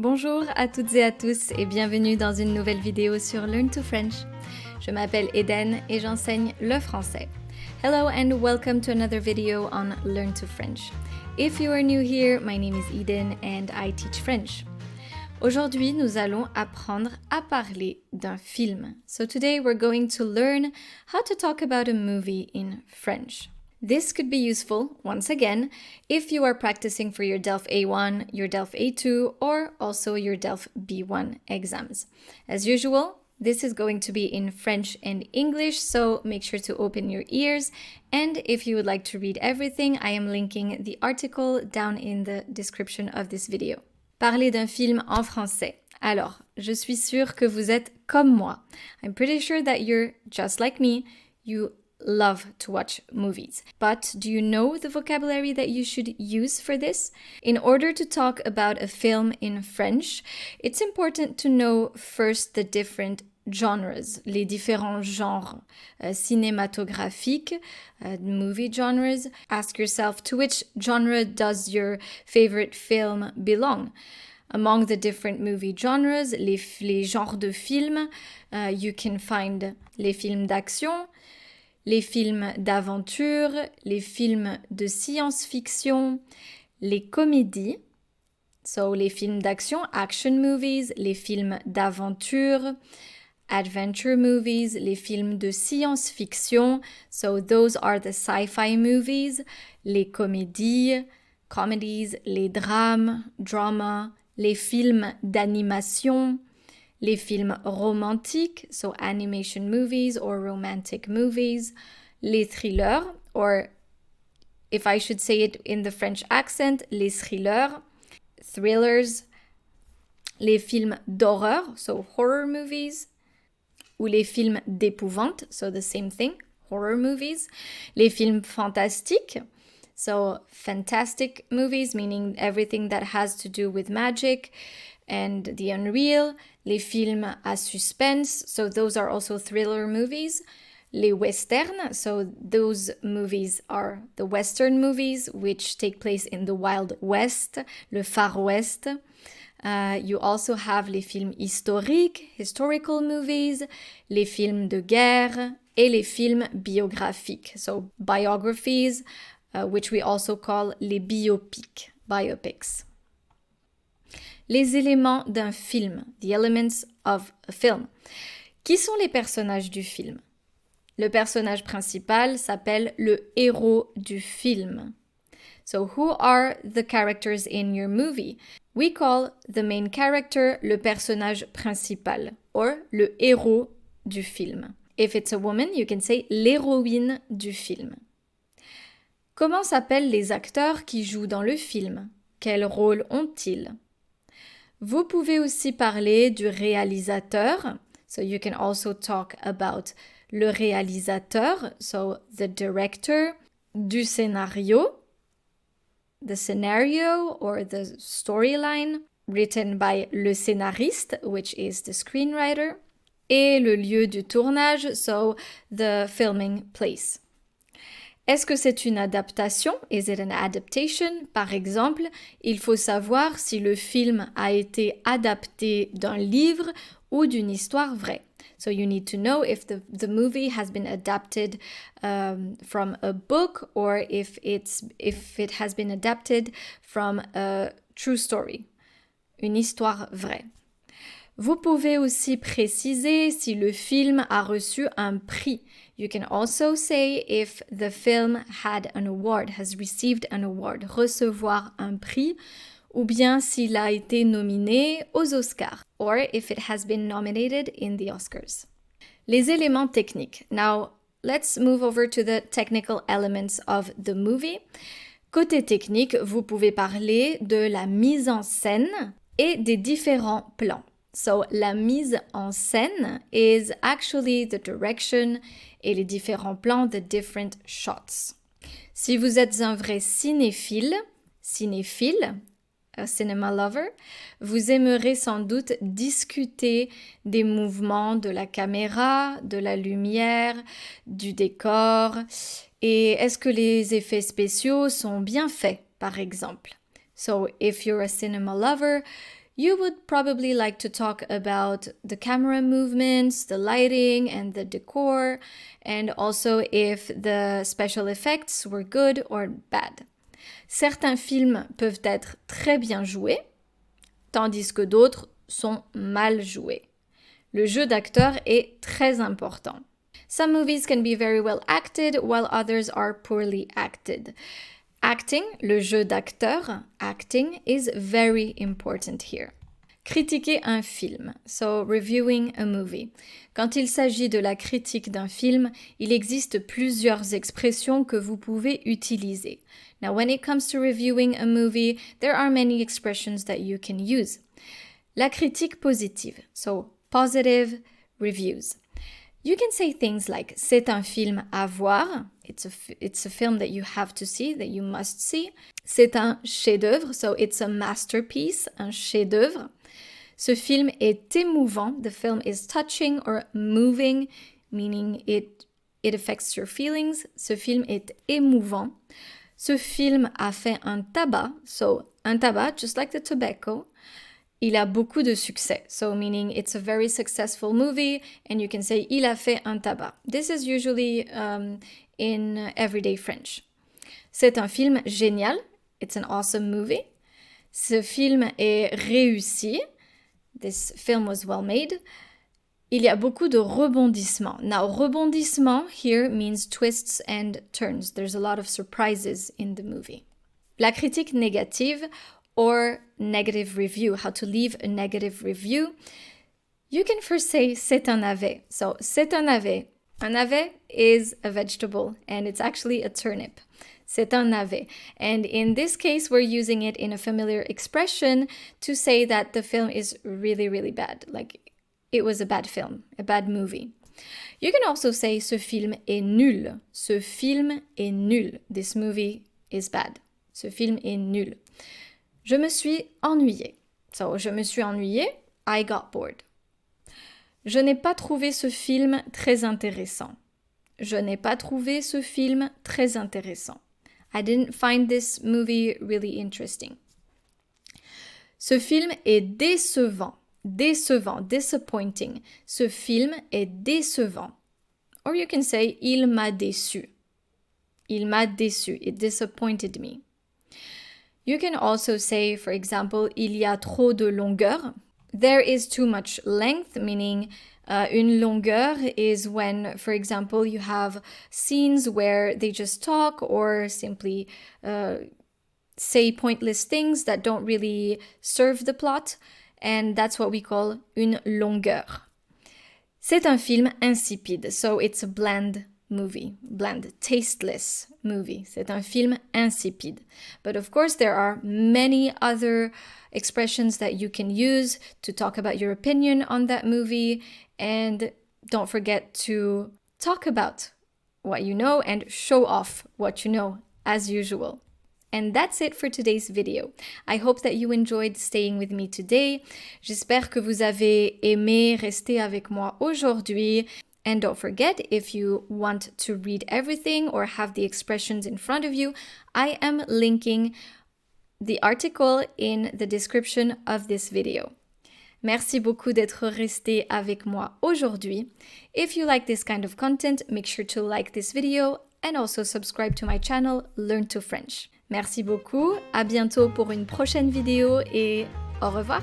Bonjour à toutes et à tous et bienvenue dans une nouvelle vidéo sur Learn to French. Je m'appelle Eden et j'enseigne le français. Hello and welcome to another video on Learn to French. If you are new here, my name is Eden and I teach French. Aujourd'hui, nous allons apprendre à parler d'un film. So today we're going to learn how to talk about a movie in French. This could be useful, once again, if you are practicing for your DELF A1, your DELF A2, or also your DELF B1 exams. As usual, this is going to be in French and English, so make sure to open your ears. And if you would like to read everything, I am linking the article down in the description of this video. Parler d'un film en français. Alors, je suis sûre que vous êtes comme moi. I'm pretty sure that you're just like me. You love to watch movies. But do you know the vocabulary that you should use for this? In order to talk about a film in French, it's important to know first the different genres, les différents genres cinématographiques, movie genres. Ask yourself to which genre does your favorite film belong? Among the different movie genres, les genres de films, you can find les films d'action, les films d'aventure, les films de science-fiction, les comédies, so les films d'action, action movies, les films d'aventure, adventure movies, les films de science-fiction, so those are the sci-fi movies, les comédies, comedies, les drames, drama, les films d'animation, les films romantiques, so animation movies or romantic movies, les thrillers, or if I should say it in the French accent, les thrillers, thrillers, les films d'horreur, so horror movies, ou les films d'épouvante, so the same thing, horror movies, les films fantastiques, so fantastic movies, meaning everything that has to do with magic and the unreal, les films à suspense, so those are also thriller movies, les westerns, so those movies are the western movies which take place in the Wild West, le Far West. You also have les films historiques, historical movies, les films de guerre et les films biographiques, so biographies, which we also call les biopics. Les éléments d'un film, the elements of a film. Qui sont les personnages du film? Le personnage principal s'appelle le héros du film. So who are the characters in your movie? We call the main character le personnage principal, or le héros du film. If it's a woman, you can say l'héroïne du film. Comment s'appellent les acteurs qui jouent dans le film? Quel rôle ont-ils? Vous pouvez aussi parler du réalisateur, so you can also talk about le réalisateur, so the director, du scénario, the scenario or the storyline written by le scénariste, which is the screenwriter, et le lieu du tournage, so the filming place. Est-ce que c'est une adaptation? Is it an adaptation? Par exemple, il faut savoir si le film a été adapté d'un livre ou d'une histoire vraie. So you need to know if the movie has been adapted from a book or if it has been adapted from a true story, une histoire vraie. Vous pouvez aussi préciser si le film a reçu un prix. You can also say if the film had an award, has received an award, recevoir un prix, ou bien s'il a été nominé aux Oscars, or if it has been nominated in the Oscars. Les éléments techniques. Now, let's move over to the technical elements of the movie. Côté technique, vous pouvez parler de la mise en scène et des différents plans. So, la mise en scène is actually the direction et les différents plans, the different shots. Si vous êtes un vrai cinéphile, a cinema lover, vous aimerez sans doute discuter des mouvements de la caméra, de la lumière, du décor, et est-ce que les effets spéciaux sont bien faits, par exemple. So, if you're a cinema lover, you would probably like to talk about the camera movements, the lighting and the decor, and also if the special effects were good or bad. Certains films peuvent être très bien joués, tandis que d'autres sont mal joués. Le jeu d'acteur est très important. Some movies can be very well acted, while others are poorly acted. Acting, le jeu d'acteur, acting, is very important here. Critiquer un film, so reviewing a movie. Quand il s'agit de la critique d'un film, il existe plusieurs expressions que vous pouvez utiliser. Now, when it comes to reviewing a movie, there are many expressions that you can use. La critique positive, so positive reviews. You can say things like c'est un film à voir. It's a film that you have to see, that you must see. C'est un chef-d'œuvre, so it's a masterpiece, un chef-d'œuvre. Ce film est émouvant. The film is touching or moving, meaning it affects your feelings. Ce film est émouvant. Ce film a fait un tabac, so un tabac, just like the tobacco. Il a beaucoup de succès, so meaning it's a very successful movie, and you can say il a fait un tabac. This is usually in everyday French. C'est un film génial. It's an awesome movie. Ce film est réussi. This film was well made. Il y a beaucoup de rebondissements. Now, rebondissement here means twists and turns. There's a lot of surprises in the movie. La critique négative or negative review, how to leave a negative review. You can first say c'est un navet. So, c'est un navet. Un navet is a vegetable and it's actually a turnip. C'est un navet. And in this case, we're using it in a familiar expression to say that the film is really, really bad. Like, it was a bad film, a bad movie. You can also say ce film est nul. Ce film est nul. This movie is bad. Ce film est nul. Je me suis ennuyée. So, je me suis ennuyée. I got bored. Je n'ai pas trouvé ce film très intéressant. Je n'ai pas trouvé ce film très intéressant. I didn't find this movie really interesting. Ce film est décevant. Décevant, disappointing. Ce film est décevant. Or you can say, il m'a déçu. Il m'a déçu. It disappointed me. You can also say, for example, il y a trop de longueur. There is too much length, meaning une longueur is when, for example, you have scenes where they just talk or simply say pointless things that don't really serve the plot. And that's what we call une longueur. C'est un film insipide, so it's a bland movie, bland, tasteless movie. C'est un film insipide. But of course, there are many other expressions that you can use to talk about your opinion on that movie. And don't forget to talk about what you know and show off what you know, as usual. And that's it for today's video. I hope that you enjoyed staying with me today. J'espère que vous avez aimé rester avec moi aujourd'hui. And don't forget, if you want to read everything or have the expressions in front of you, I am linking the article in the description of this video. Merci beaucoup d'être resté avec moi aujourd'hui. If you like this kind of content, make sure to like this video and also subscribe to my channel, Learn to French. Merci beaucoup, à bientôt pour une prochaine vidéo et au revoir!